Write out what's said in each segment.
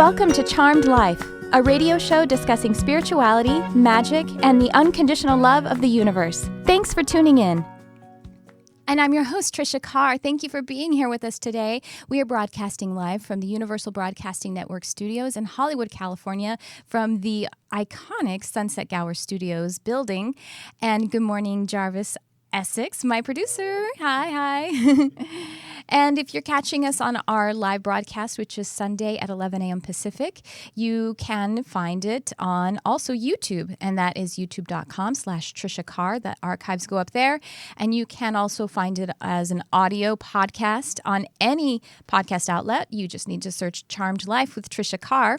Welcome to Charmed Life, a radio show discussing spirituality, magic, and the unconditional love of the universe. Thanks for tuning in. And I'm your host, Tricia Carr. Thank you for being here with us today. We are broadcasting live from the Universal Broadcasting Network studios in Hollywood, California, from the iconic Sunset Gower Studios building. And good morning, Jarvis Essex, my producer. Hi. And if you're catching us on our live broadcast, which is Sunday at 11 a.m. Pacific, you can find it on also YouTube, and that is youtube.com/Tricia Carr. The archives go up there, and you can also find it as an audio podcast on any podcast outlet. You just need to search Charmed Life with Tricia Carr.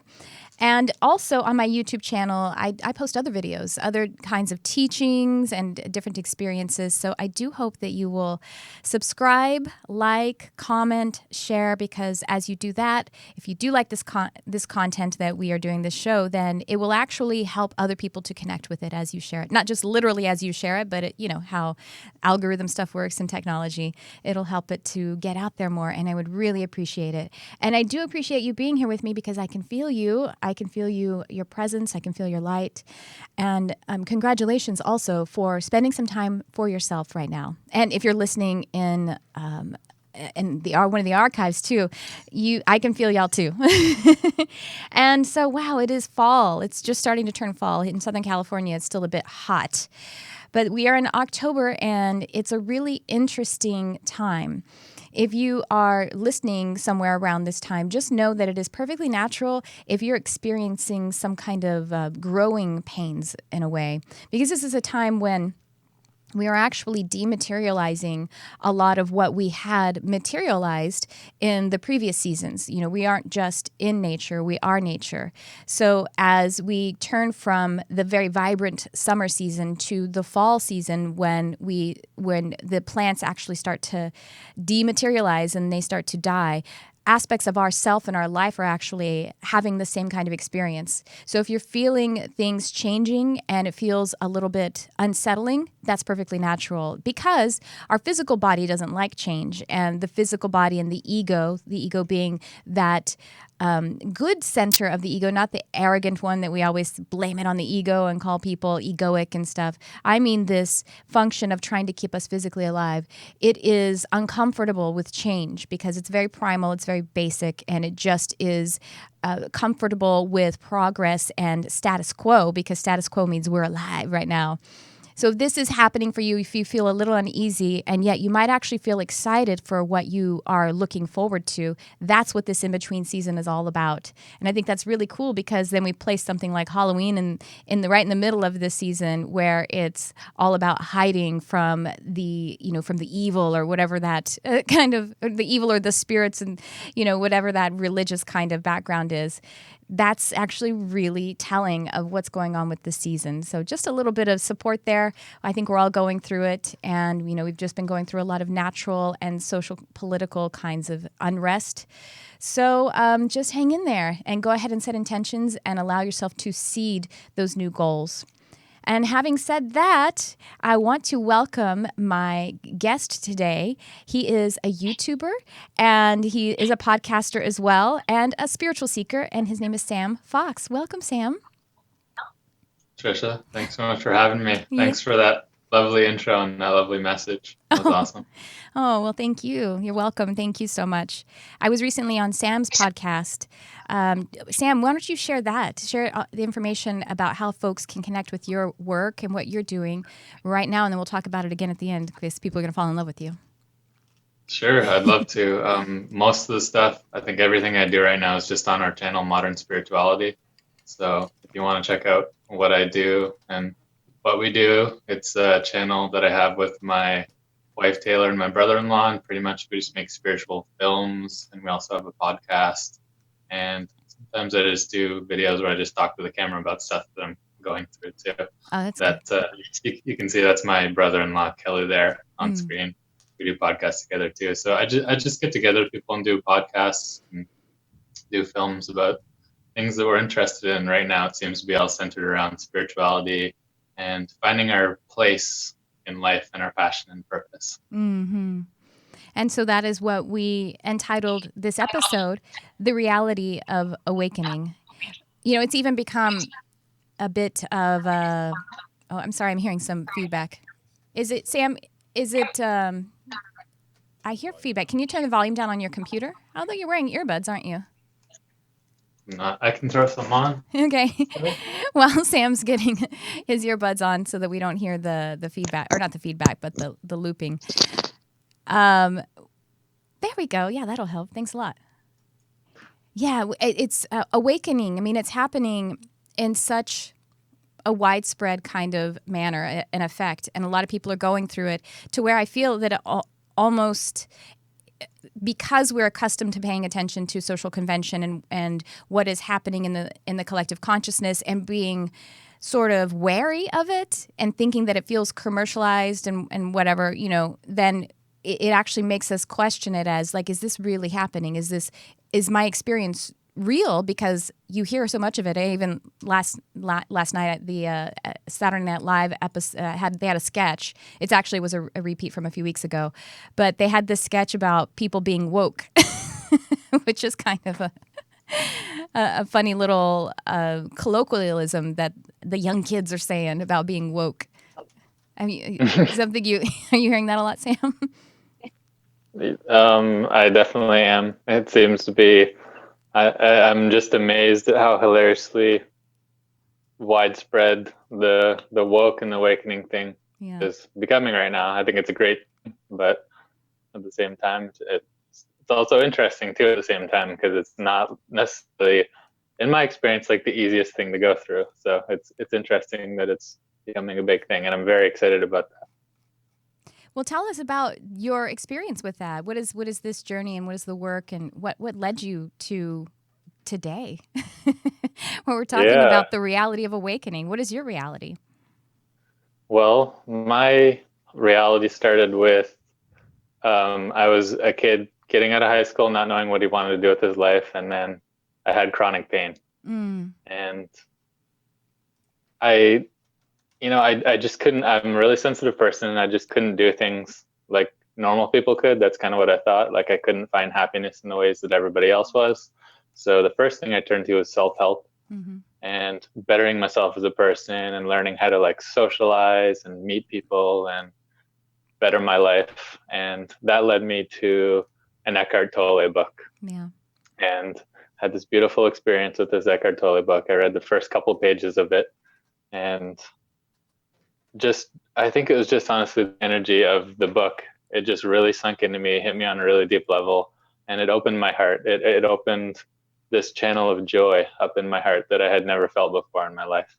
And also on my YouTube channel, I post other videos, other kinds of teachings and different experiences. So I do hope that you will subscribe, like, comment, share, because as you do that, if you do like this content that we are doing this show, then it will actually help other people to connect with it as you share it. Not just literally as you share it, but how algorithm stuff works in technology. It'll help it to get out there more, and I would really appreciate it. And I do appreciate you being here with me because I can feel you. I can feel your presence. I can feel your light. And congratulations also for spending some time for yourself right now. And if you're listening in one of the archives too, I can feel y'all too. And so, wow, it is fall. It's just starting to turn fall. In Southern California, it's still a bit hot. But we are in October, and it's a really interesting time. If you are listening somewhere around this time, just know that it is perfectly natural if you're experiencing some kind of growing pains in a way, because this is a time when we are actually dematerializing a lot of what we had materialized in the previous seasons. We aren't just in nature, we are nature. So as we turn from the very vibrant summer season to the fall season when the plants actually start to dematerialize and they start to die, aspects of our self and our life are actually having the same kind of experience. So if you're feeling things changing and it feels a little bit unsettling, that's perfectly natural because our physical body doesn't like change. And the physical body and the ego being that good center of the ego, not the arrogant one that we always blame it on the ego and call people egoic and stuff. I mean this function of trying to keep us physically alive. It is uncomfortable with change because it's very primal, it's very basic, and it just is comfortable with progress and status quo because status quo means we're alive right now. So if this is happening for you, if you feel a little uneasy, and yet you might actually feel excited for what you are looking forward to, that's what this in-between season is all about. And I think that's really cool because then we place something like Halloween right in the middle of this season where it's all about hiding from the evil or whatever that the evil or the spirits and, whatever that religious kind of background is. That's actually really telling of what's going on with this season. So just a little bit of support there. I think we're all going through it. And, we've just been going through a lot of natural and social, political kinds of unrest. So just hang in there and go ahead and set intentions and allow yourself to seed those new goals. And having said that, I want to welcome my guest today. He is a YouTuber, and he is a podcaster as well, and a spiritual seeker, and his name is Sam Fox. Welcome, Sam. Tricia, thanks so much for having me. Thanks for that lovely intro and that lovely message. That was awesome. Oh, well, thank you. You're welcome. Thank you so much. I was recently on Sam's podcast. Sam, why don't you share the information about how folks can connect with your work and what you're doing right now, and then we'll talk about it again at the end because people are going to fall in love with you. Sure, I'd love to. Most of the stuff, I think everything I do right now is just on our channel, Modern Spirituality. So if you want to check out what I do and what we do, it's a channel that I have with my wife Taylor and my brother-in-law, and pretty much we just make spiritual films, and we also have a podcast, and sometimes I just do videos where I just talk to the camera about stuff that I'm going through too. Oh, that's good. You can see that's my brother-in-law Kelly there on screen. We do podcasts together too, so I just get together with people and do podcasts and do films about things that we're interested in. Right now it seems to be all centered around spirituality and finding our place in life and our passion and purpose. Mm-hmm. And so that is what we entitled this episode, The Reality of Awakening. It's even become a bit of a, oh, I'm sorry, I'm hearing some feedback. Is it, Sam, is it, I hear feedback. Can you turn the volume down on your computer? Although you're wearing earbuds, aren't you? I can throw some on. Okay. Well, Sam's getting his earbuds on so that we don't hear the feedback, or not the feedback, but the looping. There we go. Yeah, that'll help. Thanks a lot. Yeah, it's awakening. I mean, it's happening in such a widespread kind of manner, an effect, and a lot of people are going through it to where I feel that it almost, because we're accustomed to paying attention to social convention and what is happening in the collective consciousness and being sort of wary of it and thinking that it feels commercialized and whatever, then it actually makes us question it as like, is this really happening? Is my experience real? Because you hear so much of it. Even last night at the Saturday Night Live episode, they had a sketch. It actually was a repeat from a few weeks ago, but they had this sketch about people being woke, which is kind of a funny little colloquialism that the young kids are saying about being woke. I mean, something are you hearing that a lot, Sam? I definitely am. It seems to be. I'm just amazed at how hilariously widespread the woke and awakening thing is becoming right now. I think it's a great thing, but at the same time, it's also interesting too. At the same time, because it's not necessarily, in my experience, like the easiest thing to go through. So it's interesting that it's becoming a big thing, and I'm very excited about that. Well, tell us about your experience with that. What is this journey, and what is the work, and what led you to today? When we're talking about the reality of awakening, what is your reality? Well, my reality started with I was a kid getting out of high school, not knowing what he wanted to do with his life, and then I had chronic pain, and I just couldn't. I'm a really sensitive person, and I just couldn't do things like normal people could. That's kind of what I thought. Like I couldn't find happiness in the ways that everybody else was. So the first thing I turned to was self-help and bettering myself as a person and learning how to like socialize and meet people and better my life. And that led me to an Eckhart Tolle book. Yeah. And had this beautiful experience with this Eckhart Tolle book. I read the first couple pages of it, and I think it was just honestly the energy of the book. It just really sunk into me, hit me on a really deep level, and it opened my heart. It opened this channel of joy up in my heart that I had never felt before in my life.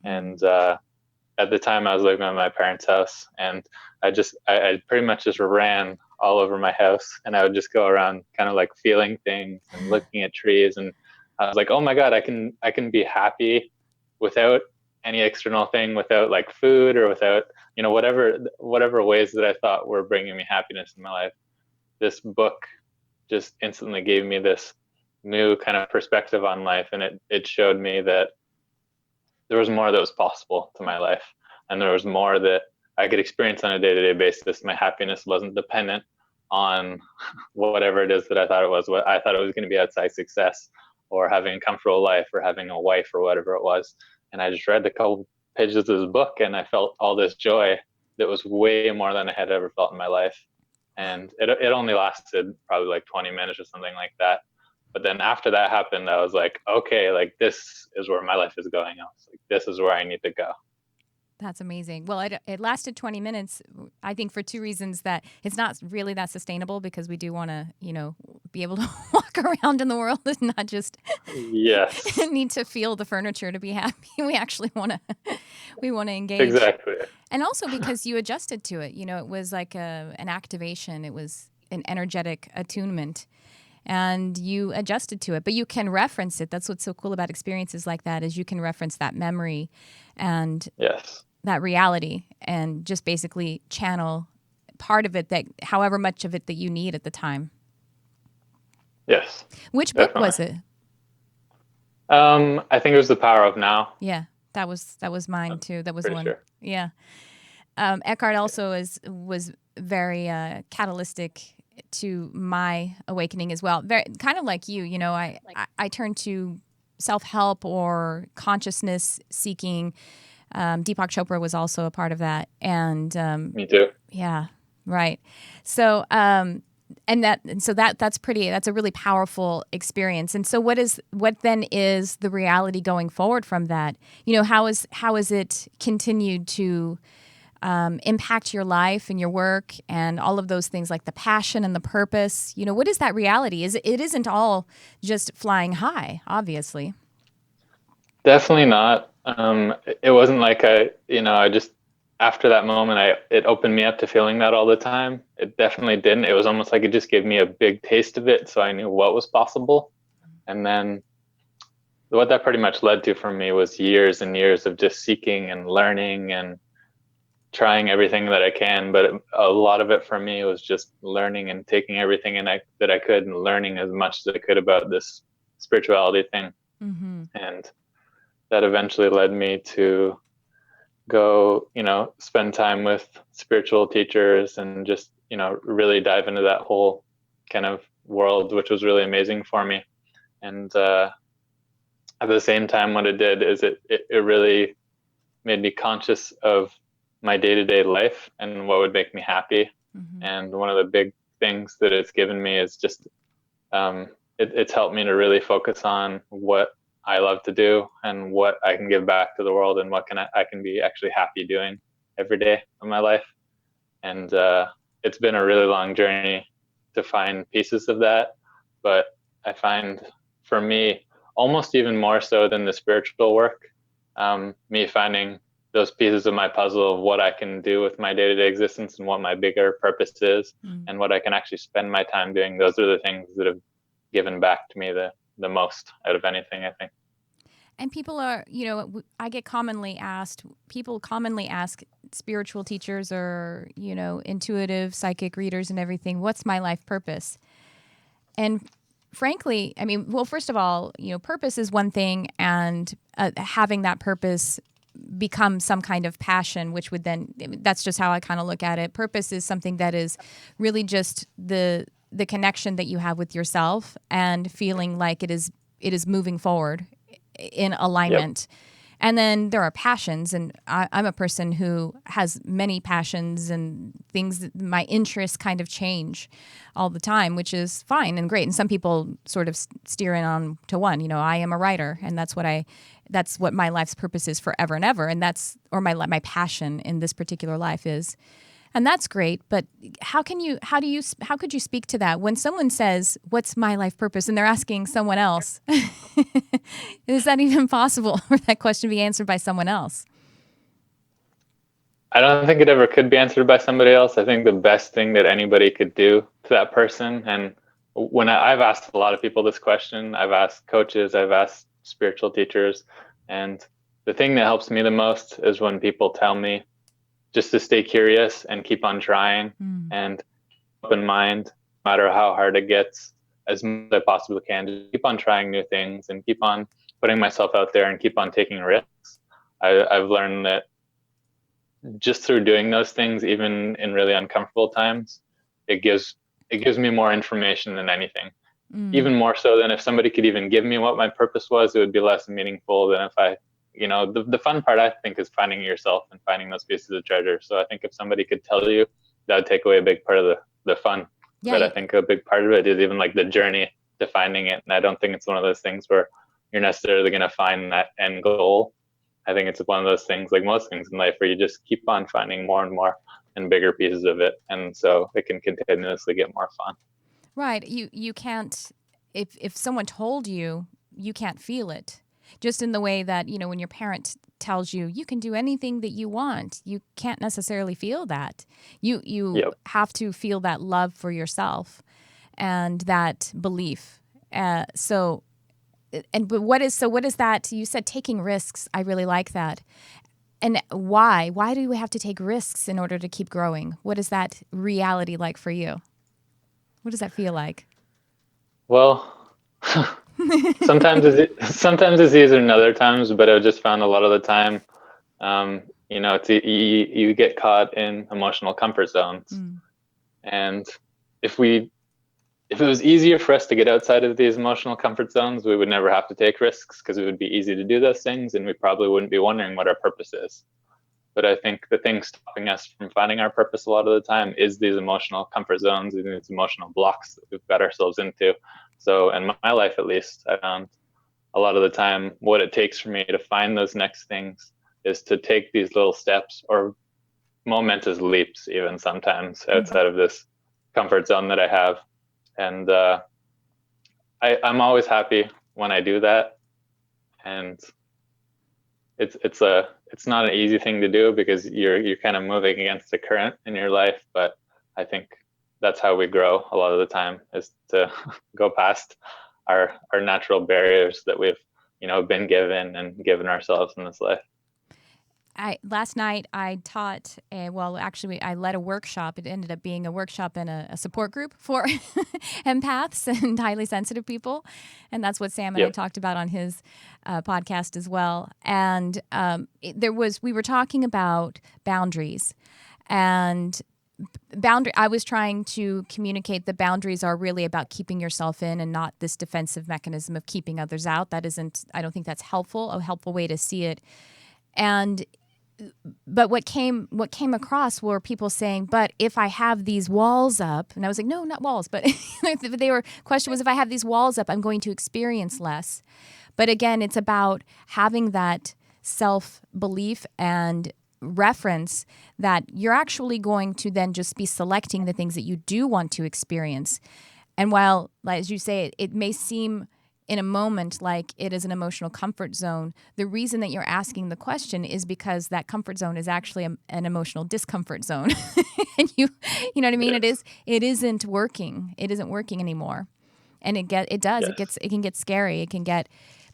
And at the time I was living at my parents' house, and I pretty much just ran all over my house, and I would just go around kind of like feeling things and looking at trees, and I was like, oh my God, I can be happy without any external thing, without like food or without, whatever ways that I thought were bringing me happiness in my life. This book just instantly gave me this new kind of perspective on life, and it showed me that there was more that was possible to my life, and there was more that I could experience on a day-to-day basis. My happiness wasn't dependent on whatever it is that I thought it was. What I thought it was going to be outside success or having a comfortable life or having a wife or whatever it was. And I just read a couple pages of this book, and I felt all this joy that was way more than I had ever felt in my life. And it only lasted probably like 20 minutes or something like that. But then after that happened, I was like, okay, like this is where my life is going. I was like, this is where I need to go. That's amazing. Well, it lasted 20 minutes, I think, for two reasons: that it's not really that sustainable, because we do want to, be able to walk around in the world and not just need to feel the furniture to be happy. We actually want to engage. Exactly. And also because you adjusted to it. It was like an activation. It was an energetic attunement. And you adjusted to it, but you can reference it. That's what's so cool about experiences like that, is you can reference that memory and that reality, and just basically channel part of it, that however much of it that you need at the time. Yes. Which book was it? I think it was The Power of Now. Yeah, that was mine too. That was one. Sure. Yeah. Eckhart also was very catalytic to my awakening as well. Very kind of like you, I turned to self-help or consciousness seeking. Deepak Chopra was also a part of that. And Me too. yeah, right. So that's a really powerful experience. And so what then is the reality going forward from that? How is it continued to impact your life and your work and all of those things, like the passion and the purpose? What is that reality? It isn't all just flying high, obviously. Definitely not. It wasn't like I just, after that moment, it opened me up to feeling that all the time. It definitely didn't. It was almost like it just gave me a big taste of it, so I knew what was possible. And then what that pretty much led to for me was years and years of just seeking and learning and trying everything that I can. But a lot of it for me was just learning and taking everything that I could and learning as much as I could about this spirituality thing. Mm-hmm. And that eventually led me to go, spend time with spiritual teachers and just, really dive into that whole kind of world, which was really amazing for me. And at the same time, what it did is it really made me conscious of my day-to-day life and what would make me happy. Mm-hmm. And one of the big things that it's given me is just it's helped me to really focus on what I love to do and what I can give back to the world and what I can be actually happy doing every day of my life. And it's been a really long journey to find pieces of that, but I find for me, almost even more so than the spiritual work, me finding those pieces of my puzzle of what I can do with my day-to-day existence and what my bigger purpose is and what I can actually spend my time doing. Those are the things that have given back to me the most out of anything, I think. And people are, people commonly ask spiritual teachers or, intuitive psychic readers and everything, what's my life purpose? And frankly, I mean, well, first of all, purpose is one thing, and having that purpose become some kind of passion, which would then, that's just how I kind of look at it. Purpose is something that is really just the connection that you have with yourself and feeling like it is moving forward in alignment. Yep. And then there are passions, and I'm a person who has many passions and things that my interests kind of change all the time, which is fine and great. And some people sort of steer in on to one. I am a writer, and that's what my life's purpose is forever and ever, and my passion in this particular life is. And that's great, but how could you speak to that when someone says, "What's my life purpose?" and they're asking someone else? Is that even possible for that question to be answered by someone else? I don't think it ever could be answered by somebody else. I think the best thing that anybody could do to that person, and when I've asked a lot of people this question, I've asked coaches, I've asked spiritual teachers, and the thing that helps me the most is when people tell me just to stay curious and keep on trying and open mind, no matter how hard it gets, as much as I possibly can. Just keep on trying new things and keep on putting myself out there and keep on taking risks. I've learned that just through doing those things, even in really uncomfortable times, it gives me more information than anything. Even more so than if somebody could even give me what my purpose was, it would be less meaningful than if I, the fun part, I think, is finding yourself and finding those pieces of treasure. So I think if somebody could tell you, that would take away a big part of the fun. Yeah. But I think a big part of it is even like the journey to finding it. And I don't think it's one of those things where you're necessarily going to find that end goal. I think it's one of those things, like most things in life, where you just keep on finding more and more and bigger pieces of it. And so it can continuously get more fun. Right. You can't, if someone told you, you can't feel it. Just in the way that, when your parent tells you, you can do anything that you want, you can't necessarily feel that. You yep. have to feel that love for yourself and that belief. But what is that? You said taking risks. I really like that. And why? Why do we have to take risks in order to keep growing? What is that reality like for you? What does that feel like? Well, sometimes it's easier than other times, but I've just found a lot of the time, you get caught in emotional comfort zones, and if it was easier for us to get outside of these emotional comfort zones, we would never have to take risks because it would be easy to do those things, and we probably wouldn't be wondering what our purpose is. But I think the thing stopping us from finding our purpose a lot of the time is these emotional comfort zones and these emotional blocks that we've got ourselves into. So in my life, at least, I found a lot of the time what it takes for me to find those next things is to take these little steps or momentous leaps, even sometimes outside of this comfort zone that I have. And I'm always happy when I do that. And it's not an easy thing to do because you're kind of moving against the current in your life, but I think that's how we grow a lot of the time, is to go past our natural barriers that we've been given and given ourselves in this life. Last night I taught I led a workshop. It ended up being a workshop in a support group for empaths and highly sensitive people. And that's what Sam and I talked about on his podcast as well. And we were talking about boundaries, and I was trying to communicate that boundaries are really about keeping yourself in and not this defensive mechanism of keeping others out. I don't think that's a helpful way to see it. But what came across were people saying, but if I have these walls up, and I was like, no, not walls, but question was, if I have these walls up, I'm going to experience less. But again, it's about having that self-belief and reference that you're actually going to then just be selecting the things that you do want to experience. And while, as you say, it may seem in a moment like it is an emotional comfort zone, the reason that you're asking the question is because that comfort zone is actually an emotional discomfort zone. And you know what I mean? Yes. It isn't working. It isn't working anymore. And it can get scary.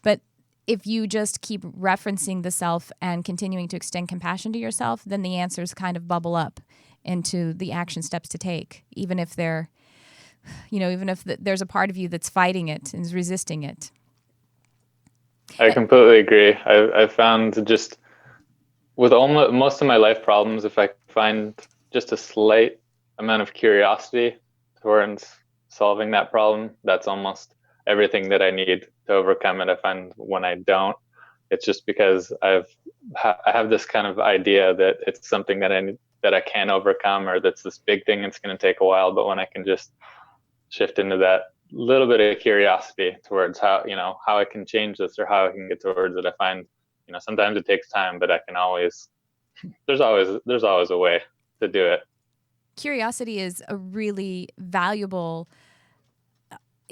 But if you just keep referencing the self and continuing to extend compassion to yourself, then the answers kind of bubble up into the action steps to take, even if there's a part of you that's fighting it and is resisting it. I completely agree. I found just with most of my life problems, if I find just a slight amount of curiosity towards solving that problem, that's almost everything that I need to overcome it. I find when I don't, it's just because I have this kind of idea that it's something that I can overcome, or that's this big thing that's going to take a while. But when I can just shift into that little bit of curiosity towards how I can change this or how I can get towards it, I find sometimes it takes time, but there's always a way to do it. Curiosity is a really valuable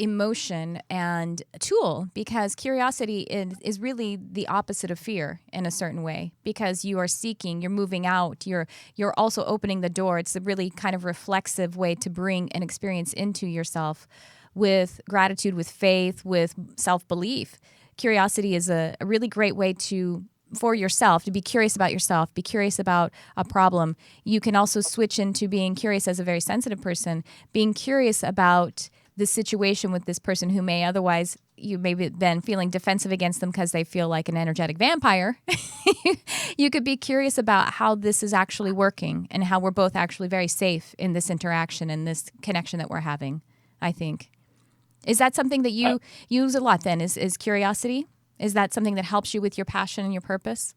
emotion and tool, because curiosity is really the opposite of fear in a certain way, because you are seeking, you're moving out, you're also opening the door. It's a really kind of reflexive way to bring an experience into yourself with gratitude, with faith, with self-belief. Curiosity is a really great way for yourself to be curious about yourself, be curious about a problem. You can also switch into being curious as a very sensitive person, being curious about the situation with this person who may otherwise, you may be then feeling defensive against them because they feel like an energetic vampire. You could be curious about how this is actually working and how we're both actually very safe in this interaction and this connection that we're having, I think. Is that something that you use a lot then, is curiosity? Is that something that helps you with your passion and your purpose?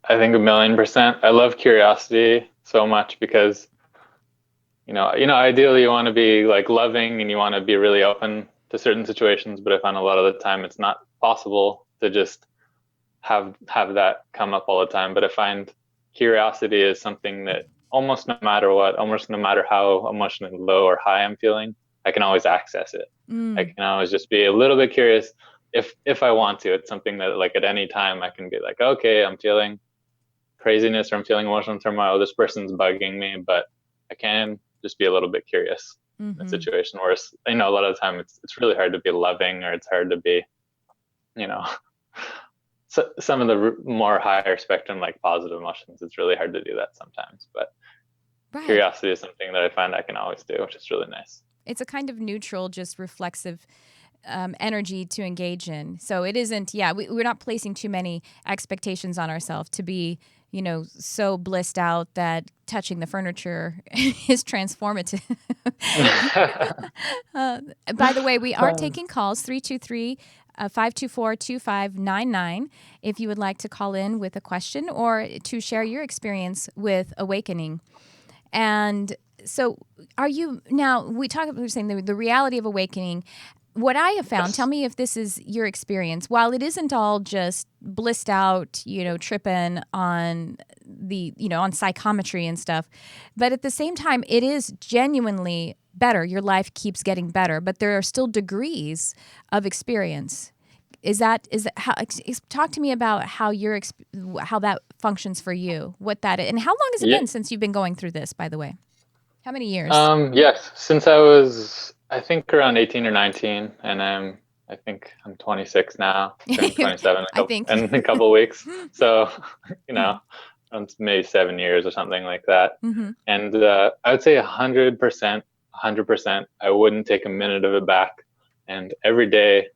I think 1,000,000%. I love curiosity so much because ideally you want to be like loving and you want to be really open to certain situations, but I find a lot of the time it's not possible to just have that come up all the time. But I find curiosity is something that almost no matter what, almost no matter how emotionally low or high I'm feeling, I can always access it. I can always just be a little bit curious if I want to. It's something that like at any time I can be like, okay, I'm feeling craziness or I'm feeling emotional turmoil. This person's bugging me, but I can just be a little bit curious in a situation where a lot of the time it's really hard to be loving, or it's hard to be, so some of the more higher spectrum, like positive emotions, it's really hard to do that sometimes. But curiosity is something that I find I can always do, which is really nice. It's a kind of neutral, just reflexive energy to engage in. So it isn't, we're not placing too many expectations on ourselves to be so blissed out that touching the furniture is transformative. By the way, we are taking calls, 323 524 2599, if you would like to call in with a question or to share your experience with awakening. And so we were saying the reality of awakening. What I have found, tell me if this is your experience, while it isn't all just blissed out, tripping on on psychometry and stuff, but at the same time, it is genuinely better. Your life keeps getting better, but there are still degrees of experience. Talk to me about how how that functions for you, and how long has it been since you've been going through this, by the way? How many years? Yes, since I was, I think, around 18 or 19, and I think I'm 26 now, turning 27 in a couple of weeks. So, it's maybe 7 years or something like that. Mm-hmm. And I would say 100%, I wouldn't take a minute of it back. And every day,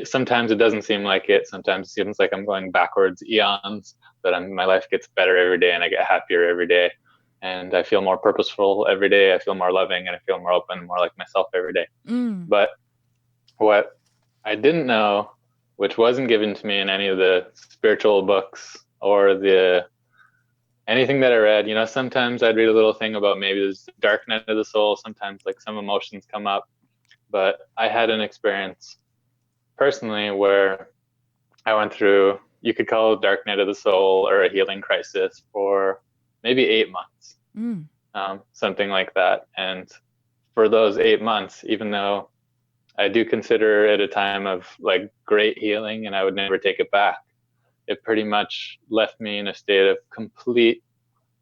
sometimes it doesn't seem like it. Sometimes it seems like I'm going backwards eons, but my life gets better every day and I get happier every day. And I feel more purposeful every day. I feel more loving and I feel more open, more like myself every day. But what I didn't know, which wasn't given to me in any of the spiritual books or anything that I read, sometimes I'd read a little thing about maybe there's the dark night of the soul. Sometimes like some emotions come up, but I had an experience personally where I went through, you could call it dark night of the soul or a healing crisis for maybe 8 months, something like that. And for those 8 months, even though I do consider it a time of like great healing and I would never take it back, it pretty much left me in a state of complete,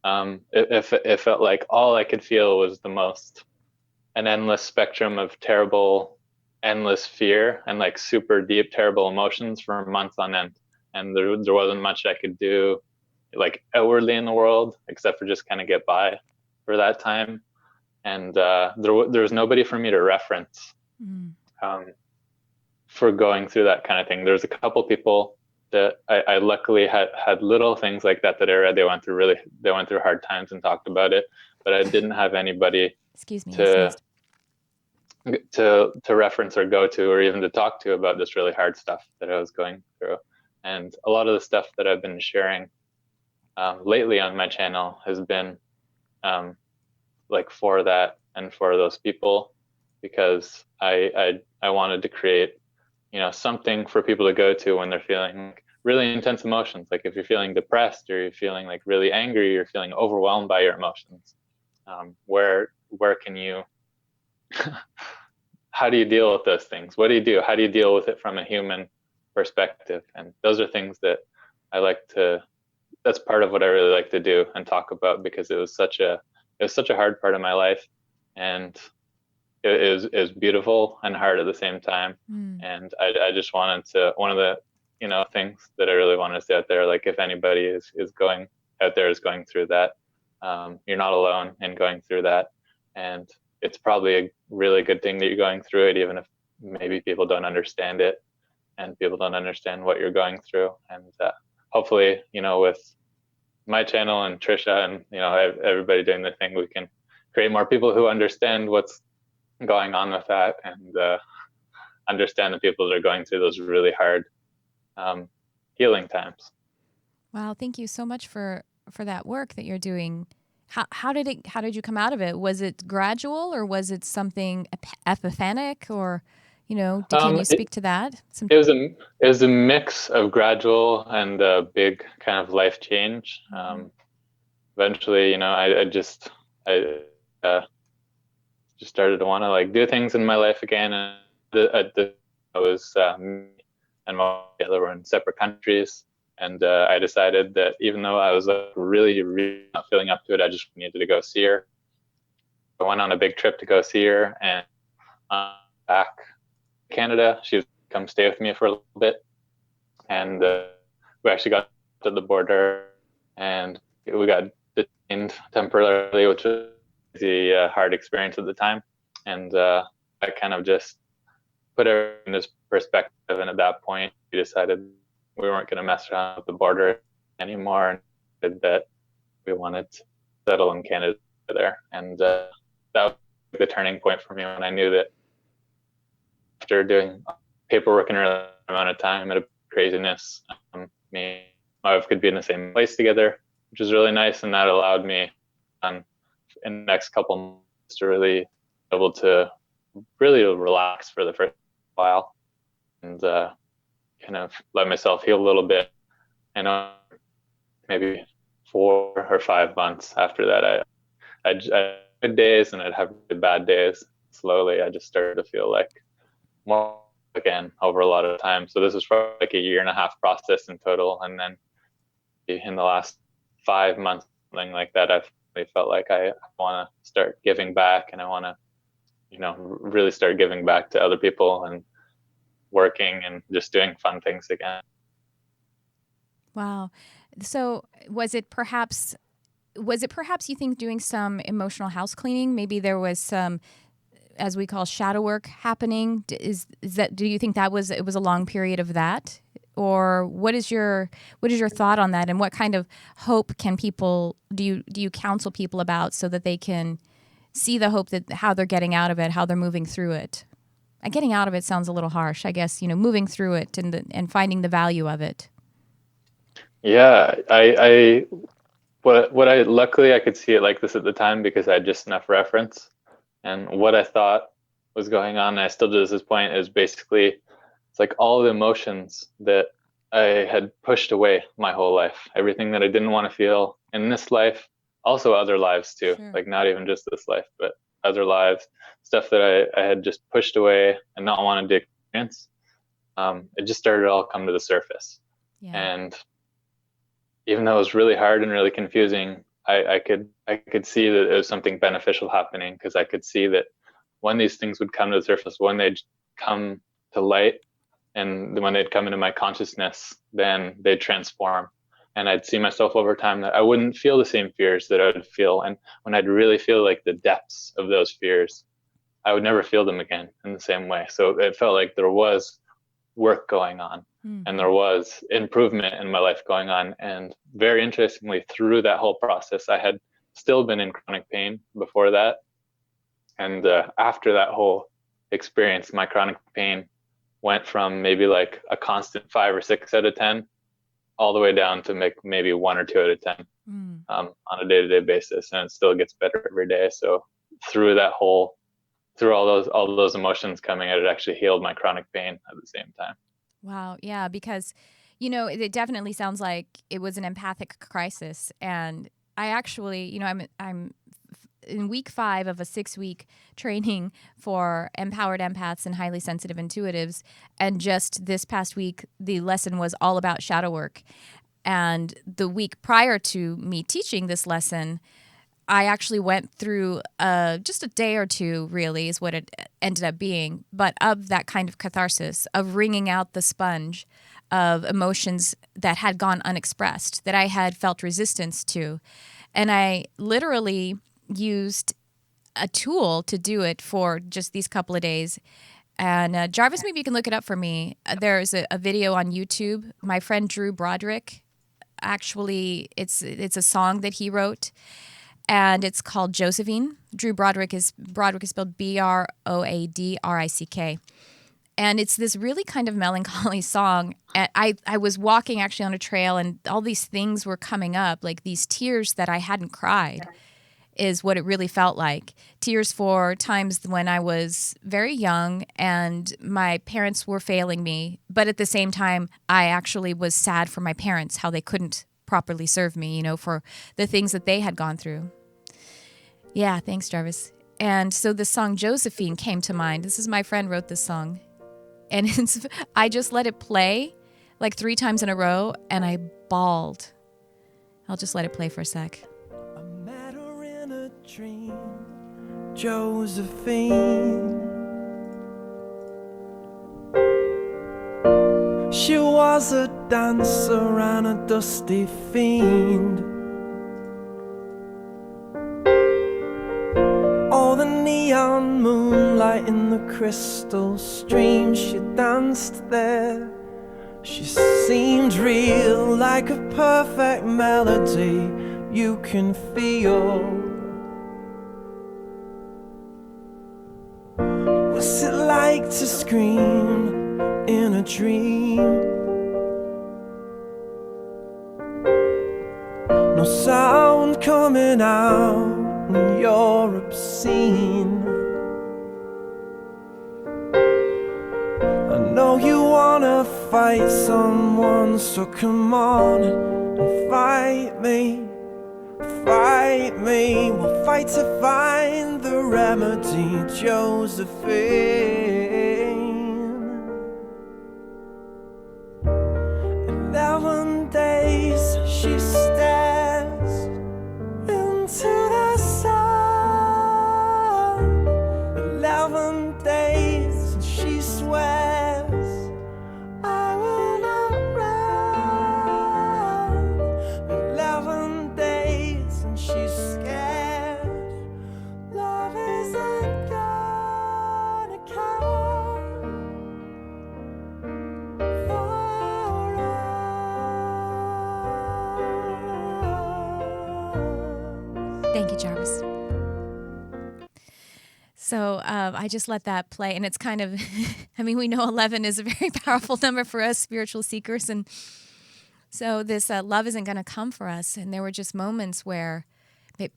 it felt like all I could feel was an endless spectrum of terrible, endless fear and like super deep, terrible emotions for months on end. And there wasn't much I could do like outwardly in the world except for just kind of get by for that time. And there was nobody for me to reference for going through that kind of thing. There's a couple people that I luckily had little things like that I read. They went through hard times and talked about it, but I didn't have anybody to reference or go to or even to talk to about this really hard stuff that I was going through. And a lot of the stuff that I've been sharing lately on my channel has been like for that and for those people, because I wanted to create something for people to go to when they're feeling like really intense emotions. Like if you're feeling depressed or you're feeling like really angry, you're feeling overwhelmed by your emotions, where can you how do you deal with those things? What do you do? How do you deal with it from a human perspective? And those are things that that's part of what I really like to do and talk about, because it was such a hard part of my life, and it was beautiful and hard at the same time. And I just wanted to, one of the things that I really wanted to say out there, like if anybody is going through that, you're not alone in going through that. And it's probably a really good thing that you're going through it, even if maybe people don't understand it and people don't understand what you're going through. And hopefully, with my channel and Tricia and everybody doing the thing, we can create more people who understand what's going on with that and understand the people that are going through those really hard healing times. Wow, thank you so much for that work that you're doing. How did you come out of it? Was it gradual, or was it something epiphanic, or can you speak to that? It was a mix of gradual and a big kind of life change. Eventually, I just started to want to like do things in my life again. And I was me and my other were in separate countries. And I decided that even though I was really, really not feeling up to it, I just needed to go see her. I went on a big trip to go see her, and back to Canada, she was come stay with me for a little bit. And we actually got to the border, and we got detained temporarily, which was a hard experience at the time. And I kind of just put everything in this perspective. And at that point, we decided we weren't going to mess around with the border anymore. that we wanted to settle in Canada together. And that was the turning point for me when I knew that after doing paperwork in a amount of time at a craziness, me and my wife could be in the same place together, which was really nice. And that allowed me in the next couple months to really be able to really relax for the first while and kind of let myself heal a little bit. And maybe 4 or 5 months after that, I'd have good days and I'd have really bad days. Slowly, I just started to feel like more again over a lot of time. So this was probably like a 1.5 year process in total. And then in the last 5 months, something like that, I've really felt like I want to start giving back, and I want to, really start giving back to other people and working and just doing fun things again. Wow. So was it perhaps you think doing some emotional house cleaning? Maybe there was some, as we call, shadow work happening. Is that, do you think it was a long period of that? Or what is your thought on that, and what kind of hope can people do you counsel people about so that they can see the hope, that how they're getting out of it, how they're moving through it? Getting out of it sounds a little harsh, I guess. Moving through it and finding the value of it. Yeah, what I luckily I could see it like this at the time because I had just enough reference, and what I thought was going on, and I still do to this point, is basically it's like all the emotions that I had pushed away my whole life, everything that I didn't want to feel in this life, also other lives too, Sure. like not even just this life, but other lives, stuff that I had just pushed away and not wanted to experience. It just started to all come to the surface. Yeah. And even though it was really hard and really confusing, I could see that it was something beneficial happening, because I could see that when these things would come to the surface, when they'd come to light, and when they'd come into my consciousness, then they'd transform. And I'd see myself over time that I wouldn't feel the same fears that I would feel. And when I'd really feel like the depths of those fears, I would never feel them again in the same way. So it felt like there was work going on. Mm-hmm. And there was improvement in my life going on. And very interestingly, through that whole process, I had still been in chronic pain before that. And after that whole experience, my chronic pain went from maybe like a constant 5 or 6 out of 10 all the way down to maybe 1 or 2 out of 10 on a day-to-day basis. And it still gets better every day. So through all those emotions coming out, it actually healed my chronic pain at the same time. Wow. Yeah, because, it definitely sounds like it was an empathic crisis. And I actually, I'm in week 5 of a 6-week training for empowered empaths and highly sensitive intuitives. And just this past week, the lesson was all about shadow work. And the week prior to me teaching this lesson, I actually went through just a day or two, really, is what it ended up being, but of that kind of catharsis, of wringing out the sponge of emotions that had gone unexpressed, that I had felt resistance to. And I literally used a tool to do it for just these couple of days. And Jarvis, maybe you can look it up for me. There's a video on YouTube. My friend Drew Broderick, actually, it's a song that he wrote. And it's called Josephine. Drew Broderick is spelled Brodrick. And it's this really kind of melancholy song. And I was walking actually on a trail, and all these things were coming up, like these tears that I hadn't cried is what it really felt like. Tears for times when I was very young and my parents were failing me. But at the same time, I actually was sad for my parents, how they couldn't properly serve me, for the things that they had gone through. Yeah, thanks, Jarvis. And so the song Josephine came to mind. This is my friend wrote this song. And I just let it play like 3 times in a row, and I bawled. I'll just let it play for a sec. I met her in a dream, Josephine. She was a dancer and a dusty fiend. Oh, the neon moonlight in the crystal stream. She danced there She seemed real, like a perfect melody you can feel. What's it like to scream in a dream? No sound coming out when you're obscene. I know you wanna fight someone, so come on and fight me. Fight me, we'll fight to find the remedy, Josephine. 11 days she stares into the sun. 11 days and she swears I will not run. 11 days and she's scared love isn't gonna come for us. Thank you, Jarvis. So I just let that play, and it's kind of, I mean, we know 11 is a very powerful number for us spiritual seekers, and so this love isn't going to come for us. And there were just moments where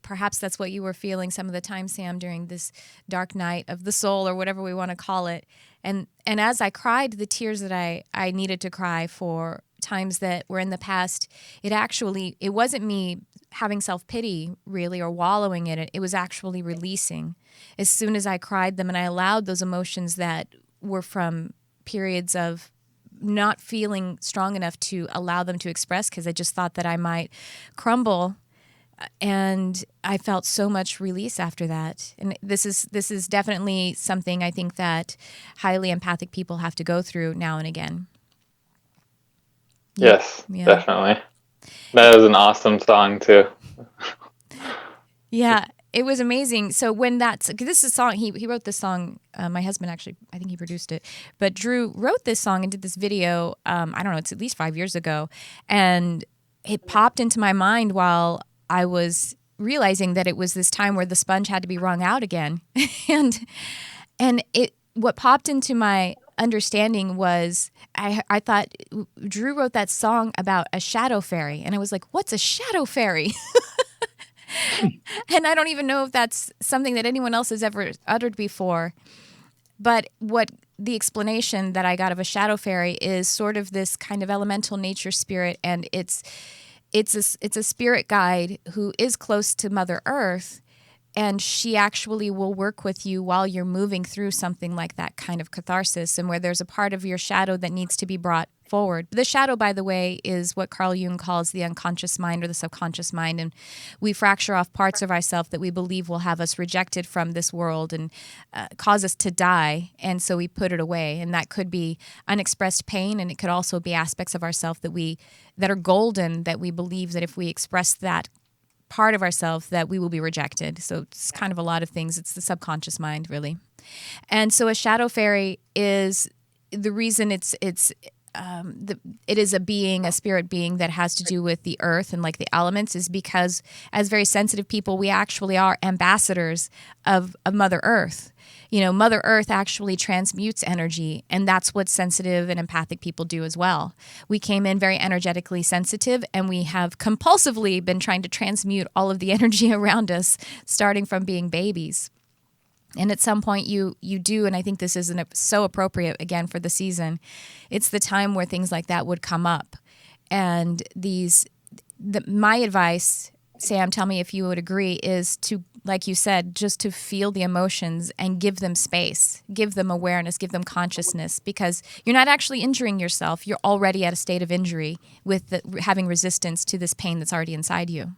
perhaps that's what you were feeling some of the time, Sam, during this dark night of the soul, or whatever we want to call it. And as I cried the tears that I needed to cry for times that were in the past, it wasn't me having self-pity really or wallowing in it. It was actually releasing. As soon as I cried them and I allowed those emotions that were from periods of not feeling strong enough to allow them to express, because I just thought that I might crumble, and I felt so much release after that. And this is definitely something I think that highly empathic people have to go through now and again. Yes, definitely. That is an awesome song too. Yeah, it was amazing. So when this is a song, he wrote this song, my husband actually, I think he produced it, but Drew wrote this song and did this video, I don't know, it's at least 5 years ago, and it popped into my mind while I was realizing that it was this time where the sponge had to be wrung out again. and what popped into my understanding was I thought Drew wrote that song about a shadow fairy, and I was like, what's a shadow fairy? And I don't even know if that's something that anyone else has ever uttered before. But what the explanation that I got of a shadow fairy is sort of this kind of elemental nature spirit, and it's a spirit guide who is close to Mother Earth, and she actually will work with you while you're moving through something like that kind of catharsis, and where there's a part of your shadow that needs to be brought forward. The shadow, by the way, is what Carl Jung calls the unconscious mind or the subconscious mind, and we fracture off parts of ourselves that we believe will have us rejected from this world and cause us to die, and so we put it away. And that could be unexpressed pain, and it could also be aspects of ourselves that are golden, that we believe that if we express that part of ourselves that we will be rejected. So it's kind of a lot of things. It's the subconscious mind, really. And so a shadow fairy is the reason it is a spirit being that has to do with the earth and like the elements, is because as very sensitive people, we actually are ambassadors of Mother Earth. You know, Mother Earth actually transmutes energy, and that's what sensitive and empathic people do as well. We came in very energetically sensitive, and we have compulsively been trying to transmute all of the energy around us, starting from being babies. And at some point you do, and I think this is so appropriate, again, for the season, it's the time where things like that would come up. And my advice, Sam, tell me if you would agree, is to, like you said, just to feel the emotions and give them space, give them awareness, give them consciousness, because you're not actually injuring yourself. You're already at a state of injury with having resistance to this pain that's already inside you.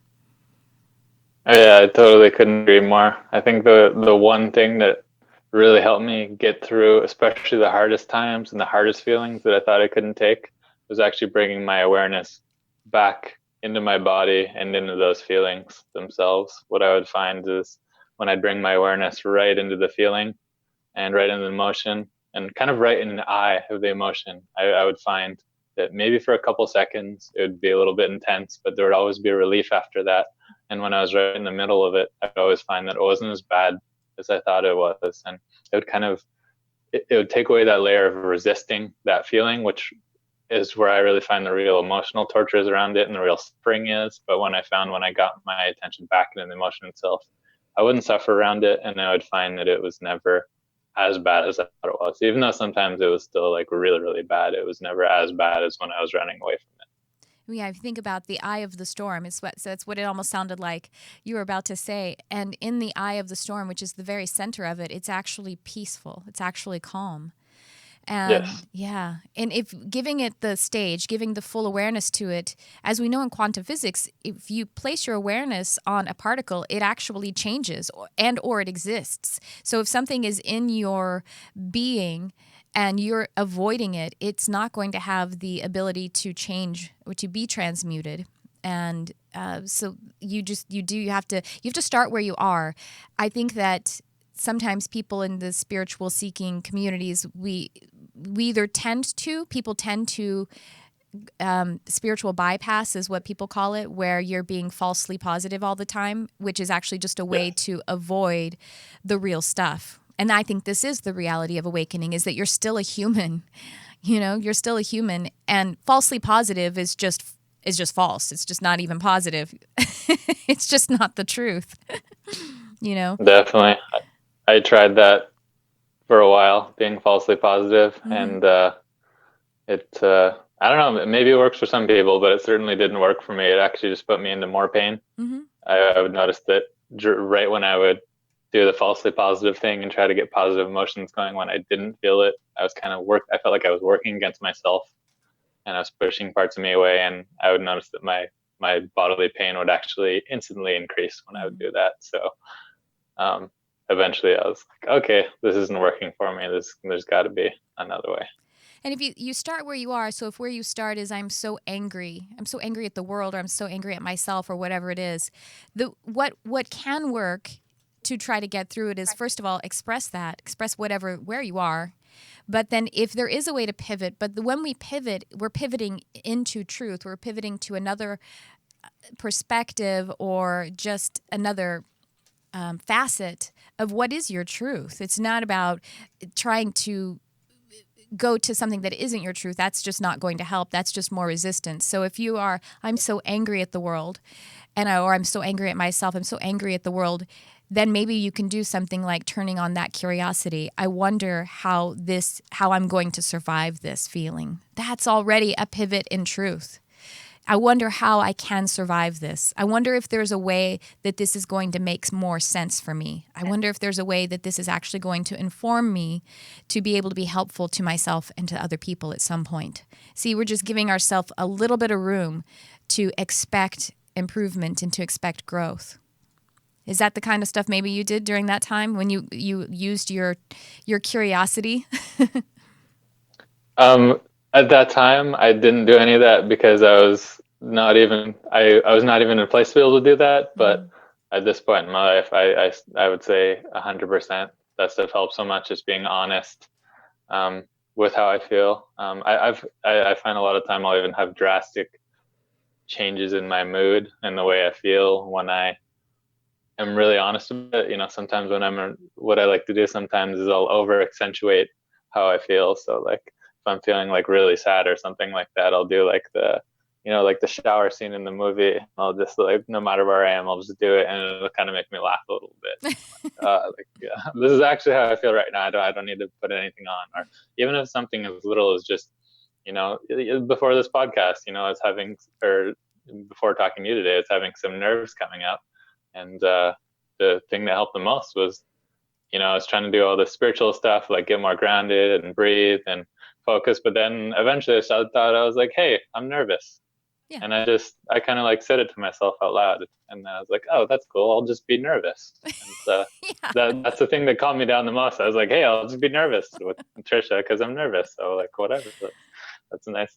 Yeah, I totally couldn't agree more. I think the one thing that really helped me get through, especially the hardest times and the hardest feelings that I thought I couldn't take, was actually bringing my awareness back into my body and into those feelings themselves. What I would find is when I bring my awareness right into the feeling and right into the emotion and kind of right in the eye of the emotion, I would find that maybe for a couple seconds it would be a little bit intense, but there would always be a relief after that. And when I was right in the middle of it, I'd always find that it wasn't as bad as I thought it was. And it would kind of, it would take away that layer of resisting that feeling, which is where I really find the real emotional torture is around it and the real suffering is. But when I got my attention back into the emotion itself, I wouldn't suffer around it, and I would find that it was never as bad as I thought it was. Even though sometimes it was still like really, really bad, it was never as bad as when I was running away from it. Yeah, if you think about the eye of the storm, so that's what it almost sounded like you were about to say. And in the eye of the storm, which is the very center of it, it's actually peaceful. It's actually calm. And Yes. yeah, and if giving it the stage, giving the full awareness to it, as we know in quantum physics, if you place your awareness on a particle, it actually changes or it exists. So if something is in your being and you're avoiding it, it's not going to have the ability to change or to be transmuted. And so you have to start where you are. I think that sometimes people in the spiritual seeking communities, people tend to spiritual bypass is what people call it, where you're being falsely positive all the time, which is actually just a way to avoid the real stuff. And I think this is the reality of awakening, is that you're still a human. You're still a human, and falsely positive is just false. It's just not even positive. It's just not the truth. Definitely. I tried that for a while, being falsely positive, and I don't know, maybe it works for some people, but it certainly didn't work for me. It actually just put me into more pain. I would notice that right when I would do the falsely positive thing and try to get positive emotions going, when I didn't feel it, I felt like I was working against myself, and I was pushing parts of me away, and I would notice that my bodily pain would actually instantly increase when I would do that. So eventually I was like, okay, this isn't working for me. There's got to be another way. And if you start where you are, so if where you start is I'm so angry at the world, or I'm so angry at myself, or whatever it is, what can work to try to get through it is, first of all, express where you are. But then if there is a way to pivot, when we pivot, we're pivoting into truth. We're pivoting to another perspective, or just another facet of what is your truth. It's not about trying to go to something that isn't your truth. That's just not going to help. That's just more resistance. So if you are, I'm so angry at the world, or I'm so angry at myself, I'm so angry at the world, then maybe you can do something like turning on that curiosity. I wonder how I'm going to survive this feeling. That's already a pivot in truth. I wonder how I can survive this. I wonder if there's a way that this is going to make more sense for me. I wonder if there's a way that this is actually going to inform me to be able to be helpful to myself and to other people at some point. See, we're just giving ourselves a little bit of room to expect improvement and to expect growth. Is that the kind of stuff maybe you did during that time when you used your curiosity? At that time, I didn't do any of that because I was not even in a place to be able to do that. But at this point in my life, I would say 100% that stuff helps so much, just being honest with how I feel. I find a lot of time I'll even have drastic changes in my mood and the way I feel when I am really honest about it. Sometimes what I like to do sometimes is I'll over accentuate how I feel. So like, if I'm feeling like really sad or something like that, I'll do like the shower scene in the movie. I'll just, like, no matter where I am, I'll just do it, and it'll kind of make me laugh a little bit. This is actually how I feel right now. I don't need to put anything on. Or even if something as little as just, before this podcast, before talking to you today, it's having some nerves coming up, and the thing that helped the most was, I was trying to do all the spiritual stuff, like get more grounded and breathe and focus. But then eventually I thought, I was like, hey, I'm nervous. Yeah. And I kind of like said it to myself out loud. And then I was like, oh, that's cool. I'll just be nervous. And so that's the thing that calmed me down the most. I was like, hey, I'll just be nervous with Tricia because I'm nervous. So like, whatever. That's nice.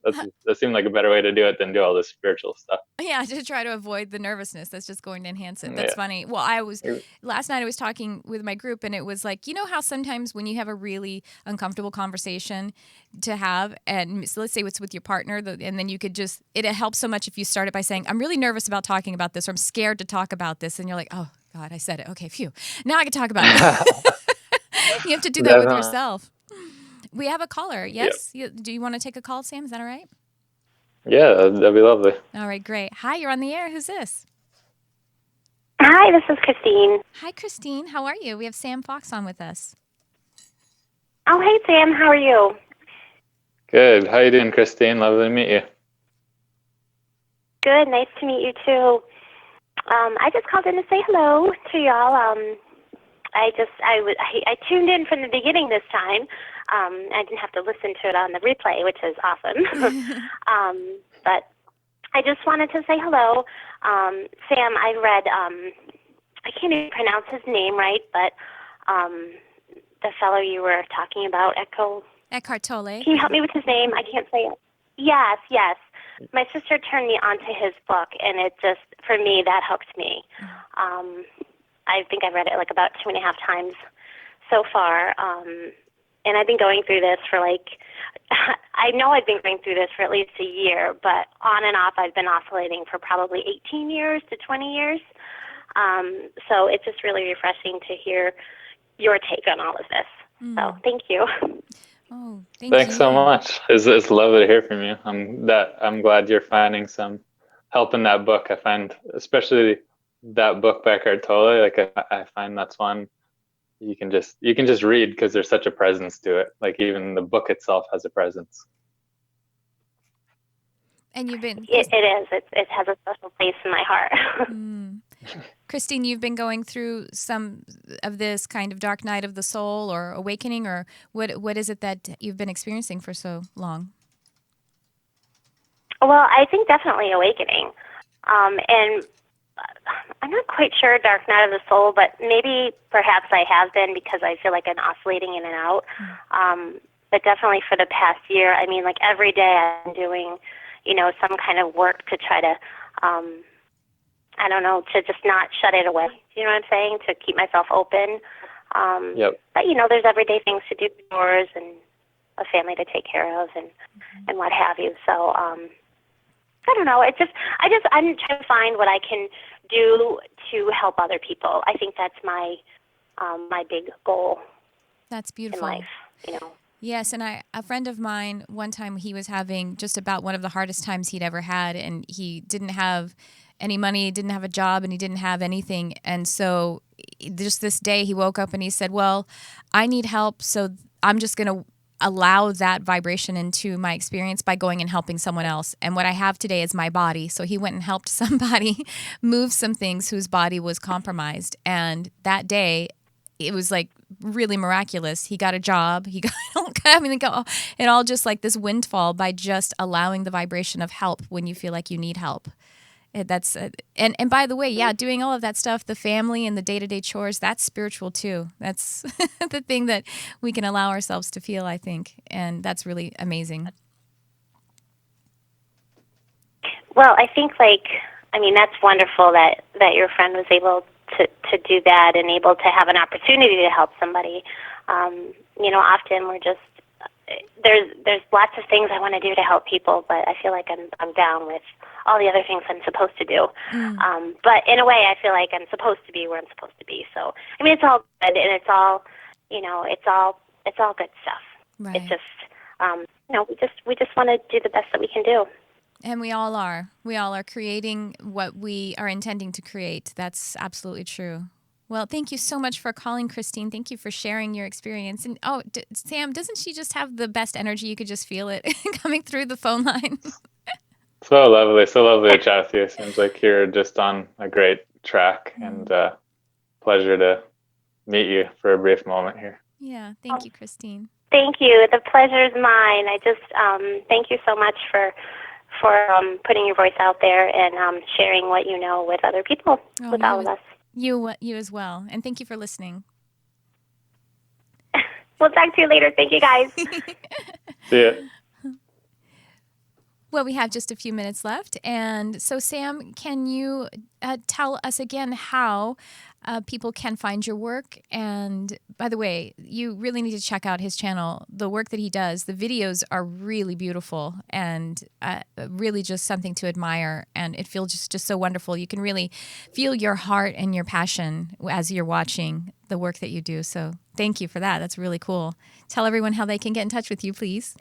That seemed like a better way to do it than do all this spiritual stuff. Yeah, to try to avoid the nervousness. That's just going to enhance it. That's Yeah. funny. Well, last night I was talking with my group, and it was like, you know how sometimes when you have a really uncomfortable conversation to have, and so let's say it's with your partner, and then you could just, it helps so much if you start it by saying, I'm really nervous about talking about this, or I'm scared to talk about this. And you're like, oh God, I said it. Okay, phew. Now I can talk about it. You have to do that with yourself. We have a caller. Yes? Yep. Do you want to take a call, Sam? Is that all right? Yeah, that'd be lovely. All right, great. Hi, you're on the air. Who's this? Hi, this is Christine. Hi, Christine. How are you? We have Sam Fox on with us. Oh, hey, Sam. How are you? Good. How you doing, Christine? Lovely to meet you. Good. Nice to meet you, too. I just called in to say hello to y'all. I tuned in from the beginning this time. I didn't have to listen to it on the replay, which is awesome. But I just wanted to say hello. Sam, I read, I can't even pronounce his name right, but the fellow you were talking about, Eckhart Tolle. Can you help me with his name? I can't say it. Yes. My sister turned me onto his book, and it just, for me, that hooked me. I think I've read it like about 2.5 times so far. And I've been going through this for I know I've been going through this for at least a year, but on and off I've been oscillating for probably 18 years to 20 years. So it's just really refreshing to hear your take on all of this. So thank you. Oh, Thanks so much. It's lovely to hear from you. I'm glad you're finding some help in that book. I find, especially that book by Eckhart Tolle, I find that's one you can just read because there's such a presence to it. Like even the book itself has a presence. And you've been it is. It has a special place in my heart. Christine, you've been going through some of this kind of dark night of the soul or awakening, or what is it that you've been experiencing for so long? Well, I think definitely awakening. And I'm not quite sure dark night of the soul, but perhaps I have been because I feel like I'm oscillating in and out. But definitely for the past year, I mean, like every day I'm doing, some kind of work to try to, I don't know, to just not shut it away. You know what I'm saying? To keep myself open. Yep. But, there's everyday things to do, chores and a family to take care of and what have you. So, I don't know. I'm trying to find what I can do to help other people. I think that's my big goal. That's beautiful. In life, Yes, and a friend of mine, one time he was having just about one of the hardest times he'd ever had, and he didn't have any money, didn't have a job, and he didn't have anything. And so just this day he woke up and he said, well, I need help, so I'm just going to allow that vibration into my experience by going and helping someone else. And what I have today is my body. So he went and helped somebody move some things whose body was compromised. And that day, it was like really miraculous. He got a job. He got, it all just like this windfall by just allowing the vibration of help when you feel like you need help. And by the way, doing all of that stuff, the family and the day-to-day chores, that's spiritual too. That's the thing that we can allow ourselves to feel, I think. And that's really amazing. Well, I think that's wonderful that your friend was able to do that and able to have an opportunity to help somebody. Often we're just, there's lots of things I want to do to help people, but I feel like I'm down with all the other things I'm supposed to do. But in a way, I feel like I'm supposed to be where I'm supposed to be. So, it's all good, and it's all, it's all good stuff. Right. It's just, we just want to do the best that we can do. And we all are. We all are creating what we are intending to create. That's absolutely true. Well, thank you so much for calling, Christine. Thank you for sharing your experience. And Sam, doesn't she just have the best energy? You could just feel it coming through the phone line. So lovely to chat with you. Seems like you're just on a great track, and pleasure to meet you for a brief moment here. Yeah, thank you, Christine. Thank you. The pleasure is mine. I just thank you so much for putting your voice out there and sharing what you know with other people, with all of us. You as well. And thank you for listening. We'll talk to you later. Thank you, guys. See ya. Well, we have just a few minutes left. And so, Sam, can you tell us again how people can find your work? And by the way, you really need to check out his channel. The work that he does, the videos are really beautiful and really just something to admire. And it feels just so wonderful. You can really feel your heart and your passion as you're watching the work that you do. So thank you for that. That's really cool. Tell everyone how they can get in touch with you, please.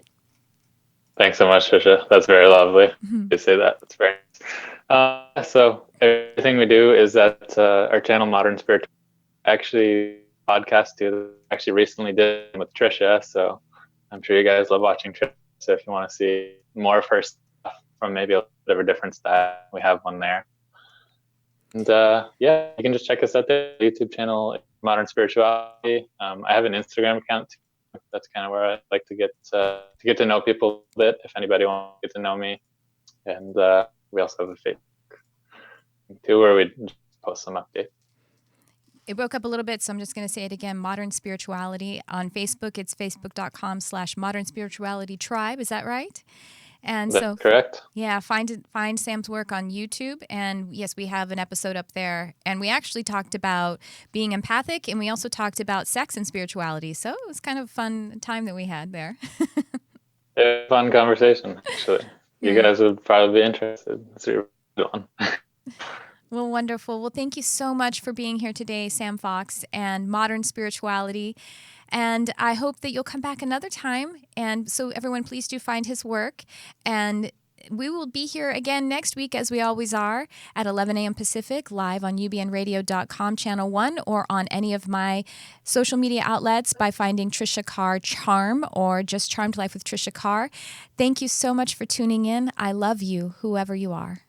Thanks so much, Tricia. That's very lovely to say that. That's very nice. So everything we do is at our channel, Modern Spirit. Actually, podcast too. Actually, recently did with Tricia. So I'm sure you guys love watching Tricia. So if you want to see more of her stuff from maybe a bit of a different style, we have one there. And yeah, you can just check us out there. YouTube channel, Modern Spirituality. I have an Instagram account too. That's kind of where I like to get to know people a bit. If anybody wants to get to know me, and we also have a Facebook too, where we just post some updates. It broke up a little bit, so I'm just going to say it again. Modern Spirituality on Facebook. It's facebook.com/Modern Spirituality Tribe. Is that right? And That's correct. Yeah, find Sam's work on YouTube. And yes, we have an episode up there. And we actually talked about being empathic, and we also talked about sex and spirituality. So it was kind of a fun time that we had there. It was a fun conversation, actually. You guys would probably be interested. It's a really good one. Well, wonderful. Well, thank you so much for being here today, Sam Fox, and Modern Spirituality. And I hope that you'll come back another time. And so everyone, please do find his work. And we will be here again next week, as we always are, at 11 a.m. Pacific, live on ubnradio.com, Channel 1, or on any of my social media outlets by finding Tricia Carr Charm or just Charmed Life with Tricia Carr. Thank you so much for tuning in. I love you, whoever you are.